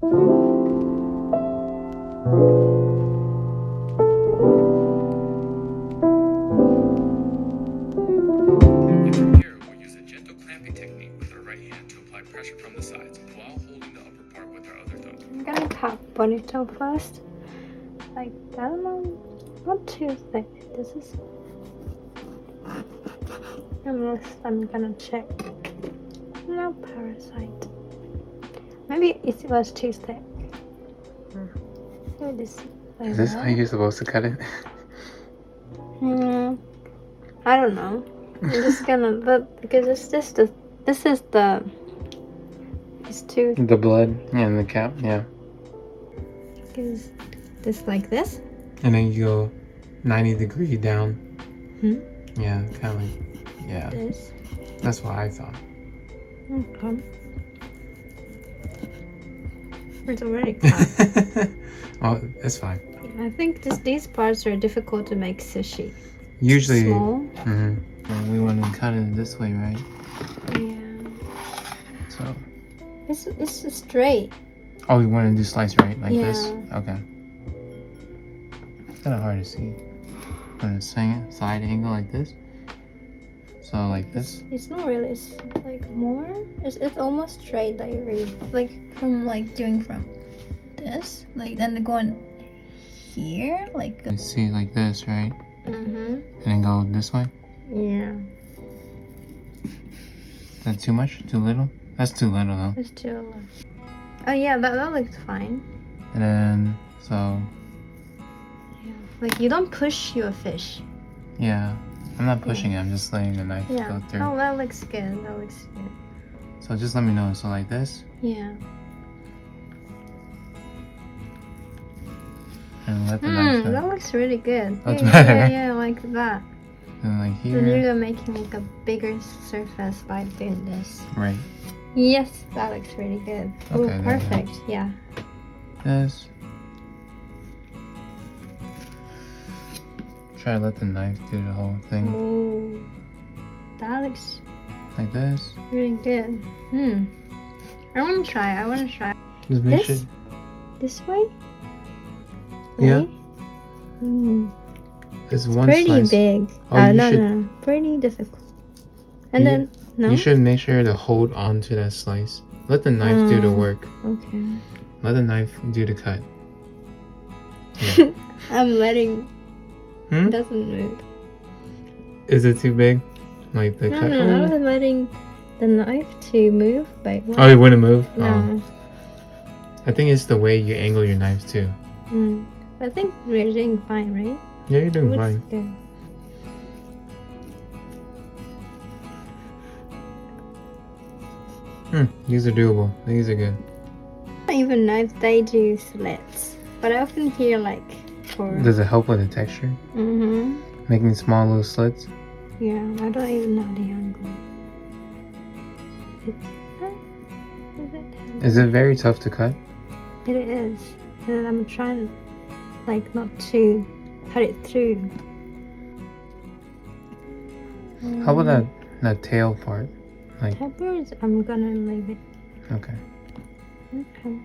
Here, we'll use a gentle clamping technique with our right hand to apply pressure from the sides while holding the upper part with our other thumb. I'm gonna cut ponytail first. Like, I don't know, not too thick. This is. Unless I'm gonna check. No parasite. Maybe it was too thick. Maybe this. Is this how you're supposed to cut it? I don't know. I'm just gonna, but because it's just this is the. It's too. The blood and the cap, yeah. Is this like this? And then you go 90-degree down. Yeah, kind of like, yeah. This. That's what I thought. Okay. It's already cut. Oh, it's fine. I think these parts are difficult to make sushi. Usually, Small. We want to cut it this way, right? Yeah. So. It's straight. Oh, you want to do slice right like this? Yeah. Okay. It's kind of hard to see. On a side angle like this. So like this. It's not really. It's like more. It's almost straight. Like from doing from this, like then going here, like. You see like this, right? And then go this way. Yeah. Is that too much? Too little? That's too little though. It's too little. Oh yeah, that looks fine. And then so. Yeah. Like you don't push your fish. Yeah. I'm not pushing it. I'm just letting the knife go through. Oh, that looks good. That looks good. So just let me know. So like this. Yeah. And let the knife go. That looks really good. That's yeah, better. Yeah, like that. And like here. Then you're making like a bigger surface by doing this. Right. Yes, that looks really good. Okay, Ooh, perfect. Yeah. This. Try to let the knife do the whole thing. Oh, that looks Like this. really good. I want to try. Just make This? sure. This way? Yeah. Right? It's one Pretty slice. big. Oh, you no, should- no. Pretty difficult. And then, no? You should make sure to hold on to that slice. Let the knife do the work. Okay. Let the knife do the cut. I'm letting... Hmm? It doesn't move. Is it too big? Like the cut? No, I was letting the knife to move, but... Oh, it wouldn't move? No. Oh. I think it's the way you angle your knife too. I think we're doing fine, right? Yeah, you're doing Looks fine. good. These are doable. These are good. Even knives, they do slits. But I often hear like for... Does it help with the texture? Making small little slits? Yeah, I don't even know the angle. Is it very tough to cut? It is. And I'm trying like not to cut it through. How about that tail part? Like, Peppers, I'm gonna leave it. okay. Okay.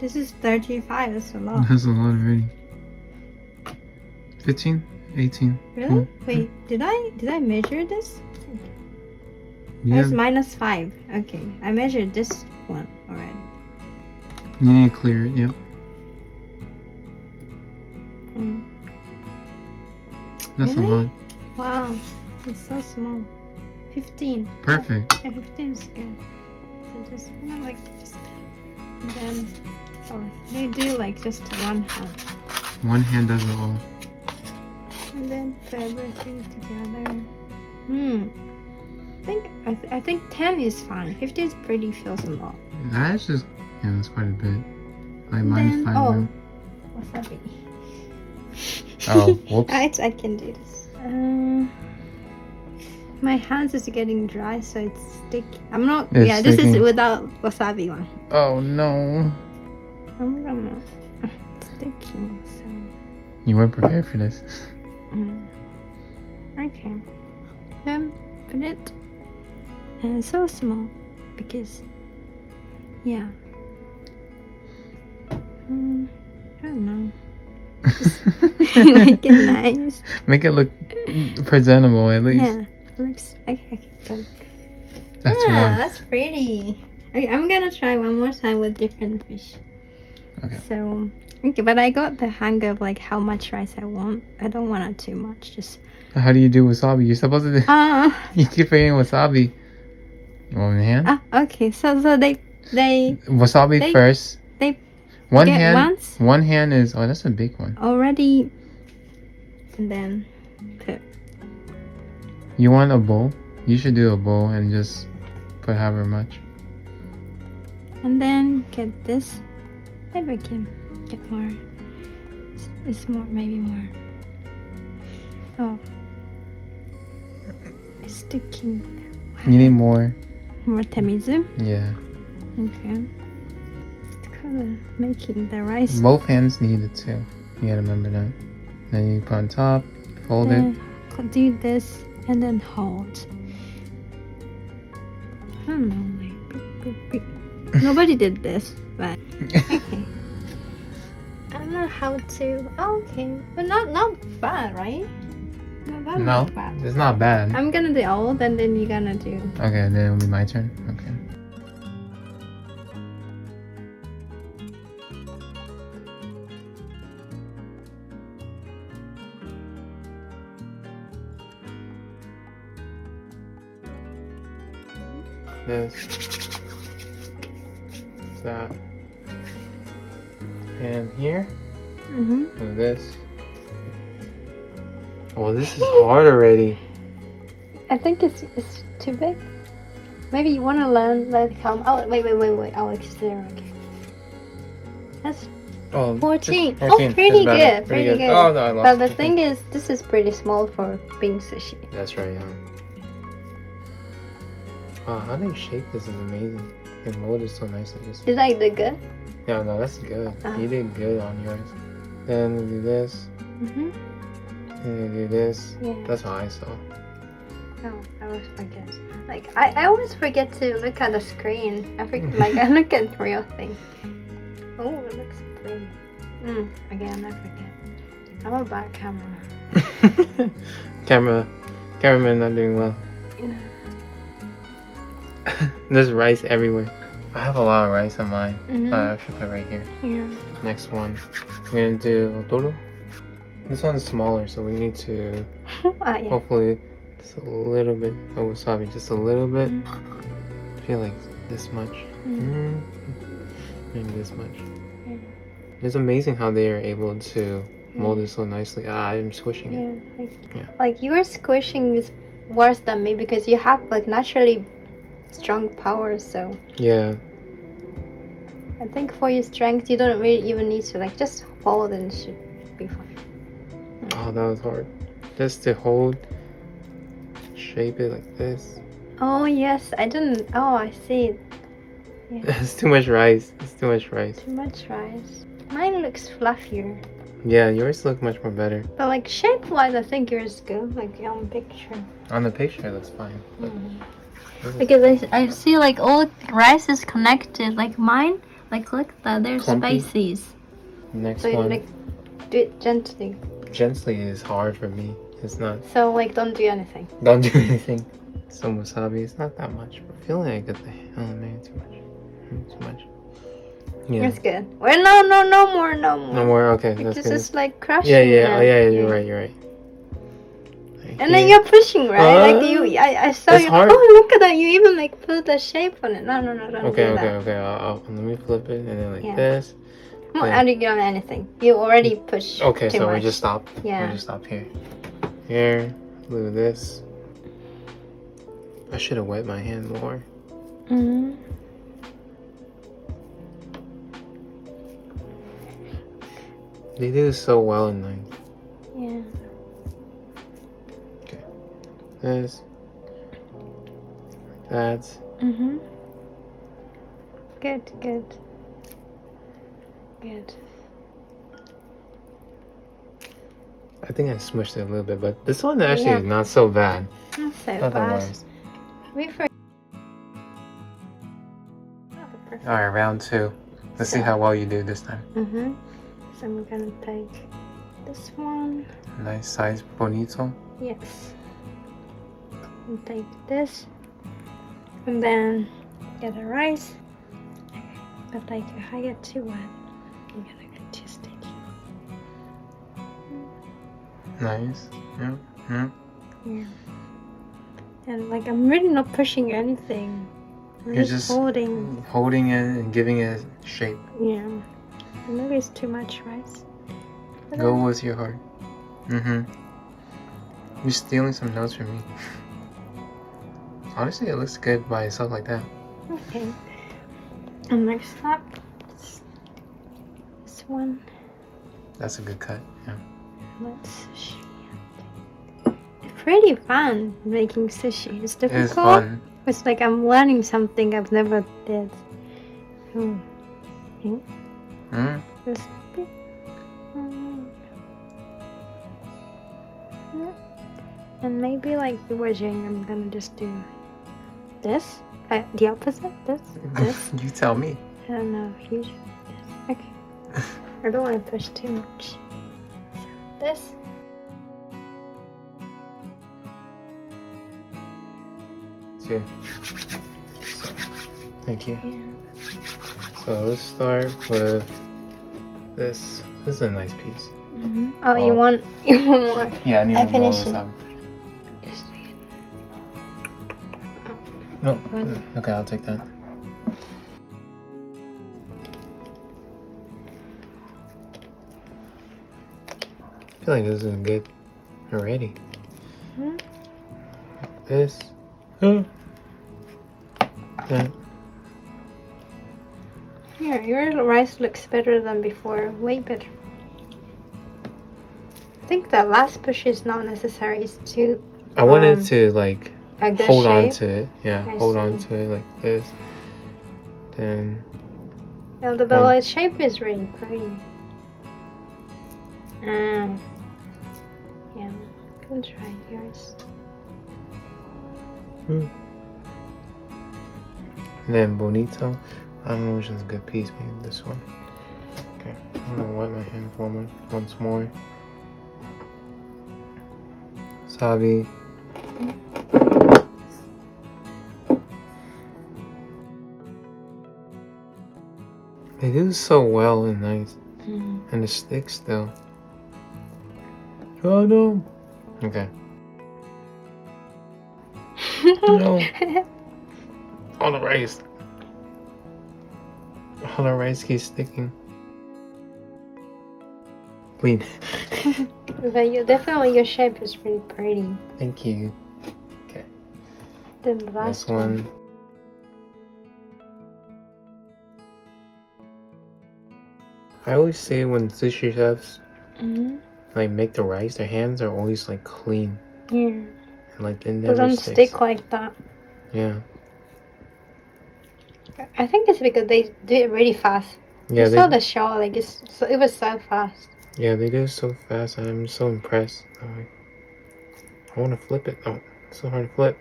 This is 35, that's a lot. That's a lot already. 15? 18? Really? Wait, did I measure this? Yeah. That's -5. Okay, I measured this one already. You need to clear it, yep. That's a Really? lot. Wow, it's so small. 15. Perfect. Yeah, 15 is good. So just and then they do like just one hand. One hand does it all. And then put everything together. I think 10 is fine. 15 is pretty feels a lot. That's just, yeah, that's quite a bit. Like And mine's then, 5 oh, now. wasabi. Oh, whoops. I can do this. My hands is getting dry, so it's sticky. I'm not. It's yeah, this is sticking. without wasabi one. Oh no. I'm gonna. It's sticking. So. You weren't prepared for this. Okay. Then put it And so small because, yeah. I don't know. Just make it nice. Make it look presentable at least. Yeah, looks okay. Good. That's Yeah, one. that's pretty. Okay, I'm gonna try one more time with different fish. Okay. So, okay, but I got the hang of like how much rice I want. I don't want it too much. Just. How do you do wasabi? You're supposed to do. You keep forgetting wasabi. You want my hand? Okay. So they Wasabi first. They one get hand. once? One hand is. Oh, that's a big one. already, and then put. You want a bowl? You should do a bowl and just put however much. And then get this. Maybe we can get more. It's more, maybe more. Oh, it's sticking. You need more. More tamizu. Yeah. Okay. It's kind of making the rice. Both hands need it too. You gotta remember that. Then you put on top, fold it. Do this and then hold. I don't know, like nobody did this, but okay. I don't know how to. Oh, okay, but not bad, right? No, it's not bad. I'm gonna do all, and then you're gonna do. Okay, then it'll be my turn. Okay. This, that, and here, and this. Oh, this is hard already. I think it's too big. Maybe you want to learn like how. Oh, wait. Alex, there. Okay. That's 14. Oh, pretty good. Pretty good. Oh, no, I lost. But the thing is, this is pretty small for being sushi. That's right, yeah. Wow, how they shape this is amazing. They mold it so nicely. Did I do good? Yeah, no, that's good. You did good on yours. Then we do this. And then we do this. Yeah. That's how I saw. Oh, I always forget. Like I always forget to look at the screen. I forget, like I look at real things. Oh, it looks pretty. Again, I forget. I'm a bad camera. Cameraman not doing well. Yeah. There's rice everywhere. I have a lot of rice on mine. I should put right here. Yeah. Next one, we're gonna do otoro. This one's smaller, so we need to Yeah. hopefully just a little bit of wasabi, just a little bit. I feel like this much. Maybe this much. Yeah. It's amazing how they are able to mold it so nicely. I'm squishing it. Like your squishing is worse than me because you have like naturally strong power, so Yeah. I think for your strength you don't really even need to like just hold and it should be fine. Oh, that was hard. Just to hold, shape it like this. Oh yes, I didn't. Oh, I see. Yeah. It's too much rice. It's too much rice. Too much rice. Mine looks fluffier. Yeah, yours look much more better. But like shape-wise, I think yours is good. Like on picture. On the picture, it looks fine. But Because I see like all rice is connected. Like mine, like look that there's Clumpy. spaces. next So you one, like do it gently. gently is hard for me. It's not. So like don't do anything. Don't do anything. Some wasabi. It's not that much. But feeling I get the. Oh, maybe too much. Too much. Yeah. That's good. Well, no more. No more. Okay, Like, that's this good. is like crushing. Yeah, yeah. now. Oh, yeah. You're right. You're right. And then you're pushing, right? Like you, I saw It's you. hard. Oh, look at that! You even like put the shape on it. No, don't Okay, do okay, that. okay. Let me flip it and then like Yeah. this. I'm not Yeah. adding on anything. You already pushed. Okay, too so much. we just stop. Yeah. We just stop here. Here, look at this. I should have wet my hand more. They do so well in mine. Yeah. Okay. This. That. Good. I think I smushed it a little bit, but this one actually Yeah. is not so bad. Not so bad. Otherwise. We for Alright, round 2. Let's see how well you do this time. Mm-hmm. So I'm gonna take this one. Nice size bonito. Yes. And take this. And then get the rice. But like if I get too wet, I'm gonna get too sticky. Nice. Yeah. Yeah. Yeah. And like I'm really not pushing anything. I'm You're just just holding. it and giving it shape. Yeah. Maybe it's too much rice. But Go with your heart. Mm-hmm. You're stealing some notes from me. Honestly, it looks good by itself like that. Okay. And next up, this one. That's a good cut. Yeah. Let's sushi. It's pretty fun making sushi. It's difficult. It is fun. It's like I'm learning something I've never did. This bit. Yeah. And maybe like the wedging, I'm gonna just do this. The opposite. This. You tell me. I don't know. You should do this. Okay. I don't want to push too much. So this. Two. So, thank you. Yeah. So let's start with this. This is a nice piece. Mm-hmm. Oh, you want more? Yeah, I need I to roll finish this it. out. Just No. One. Okay, I'll take that. I feel like this is good already. Hmm? This. That. Here, your rice looks better than before. Way better. I think the last push is not necessary. It's to I wanted to like this hold on shape. to it. Yeah, I hold on see. to it like this. Then Well, the bellow shape is really pretty. Yeah, can try yours. and then bonito. I don't know which one's a good piece. Maybe this one. Okay, I'm gonna wipe my hand for one once more. Soggy. They do so well and nice. And the stick still. Oh no. Okay. No. All the rice. All the rice keeps sticking. Clean. But your shape is really pretty. Thank you. Okay. Then the last This one. I always say when sushi chefs like make the rice, their hands are always like clean. Yeah. And like it They never don't sticks. stick like that. Yeah. I think it's because they do it really fast. Yeah, I saw the show, like it was so fast. yeah, they do it so fast. I'm so impressed. I want to flip it. Oh, it's so hard to flip.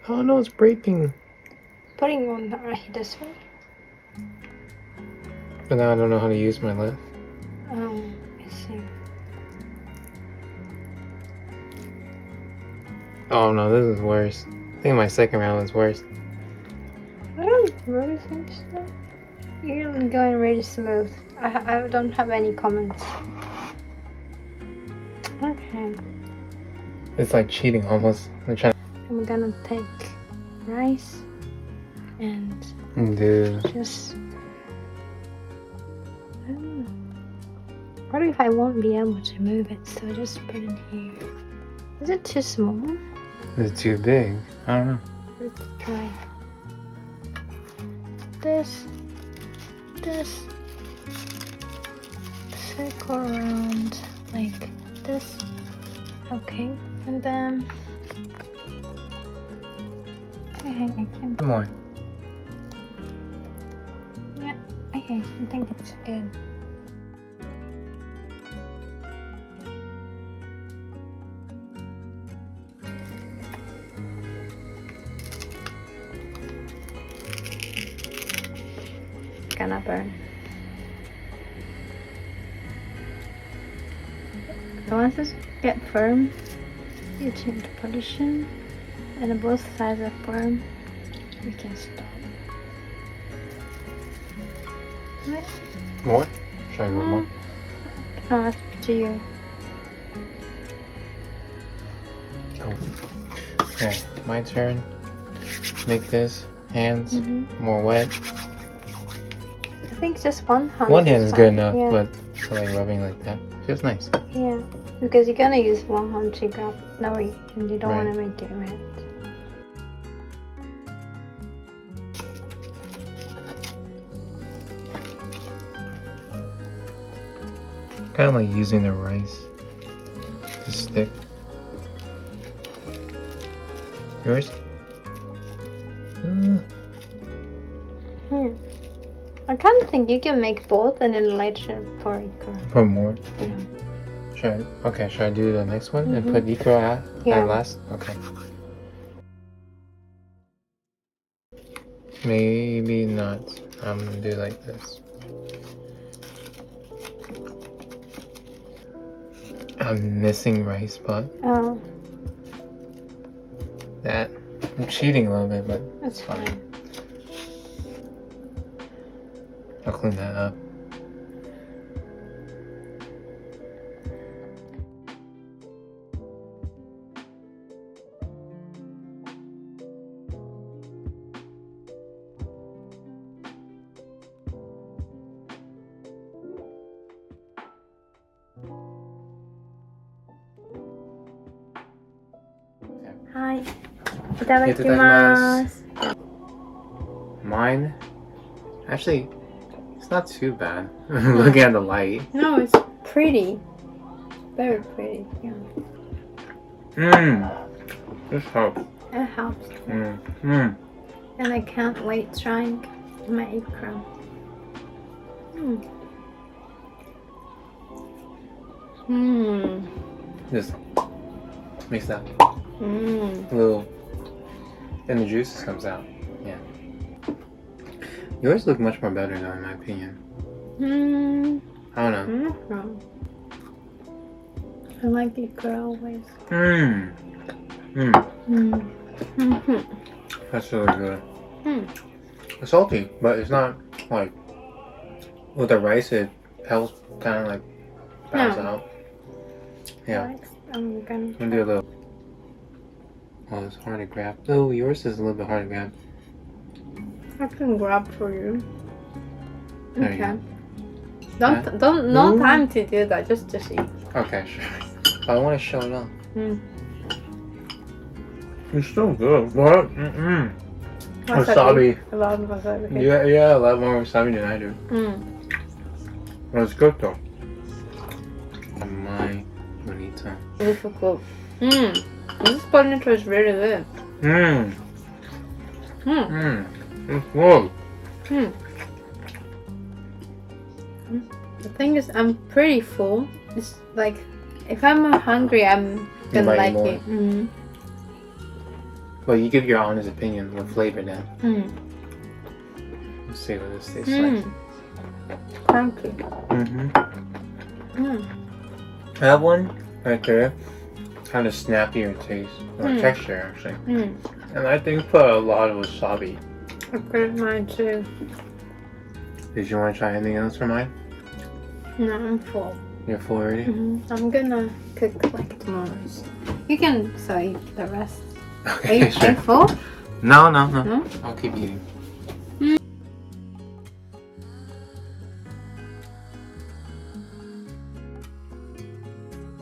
Oh no, it's breaking. Putting on this one. But now I don't know how to use my left. I see. Oh no, this is worse. I think my second round was worse. I don't really think so. You're going really smooth. I don't have any comments. Okay. It's like cheating almost. I'm trying I'm gonna take rice and to do. just. What if I won't be able to move it? So just put it here. Is it too small? It's too big. I don't know. Let's try this. Circle around like this. Okay, and then. Okay, I can. Come on. Yeah. Okay, I think it's good. gonna burn. So once it get firm, you change position, and both sides are firm. You can stop. Right? More? Should I go more? Oh, it's up to you. Okay, my turn. Make this hands more wet. I think just one hand. One hand is good fine. enough, Yeah. but I like rubbing like that. Feels nice. Yeah, because you're gonna use one hand to grab. No, and you don't Right. want to make it red. Kind of like using the rice to stick. Yours? I kind of think you can make both and then later pour ikra. Put more. Yeah. Should I do the next one and put ikra at Yeah. last? Okay. Maybe not. I'm gonna do like this. I'm missing rice, but Oh, that I'm cheating a little bit, but that's fine. I'll clean that up. Hi. Itadakimasu. Mine, actually, it's not too bad. Looking at the light. No, it's pretty. Very pretty. Yeah. This helps. It helps. And And I can't wait trying my ikra. just mix that Mm. little, and the juices comes out. Yeah. Yours look much more better though, in my opinion. I don't know. I like ikra always. That's really good. Mm. It's salty, but it's not like with the rice. It helps kind of like bounce No. out. Yeah. I'm gonna I'm gonna do a little. Oh, it's hard to grab. Oh, yours is a little bit hard to grab. I can grab for you. There you Okay. go. No Ooh. time to do that. Just eat. Okay, sure. I want to show it off. Mm. It's so good. What? Wasabi. A lot of wasabi. Yeah, a lot more wasabi than I do. But it's good though. My bonita. Difficult. This spatula is really good. It's good. The thing is, I'm pretty full. It's like, if I'm hungry, I'm gonna might like more. it. Well, you give your honest opinion with flavor then. Let's see what this tastes like. Crunchy. I have one right there. Kind of snappier taste or texture actually. And I think put a lot of wasabi. Okay, mine too. Did you want to try anything else for mine? No, I'm full. You're full already? I'm gonna cook like tomorrow's. You can eat the rest. Are Okay, you sure. full? No. No? I'll keep eating.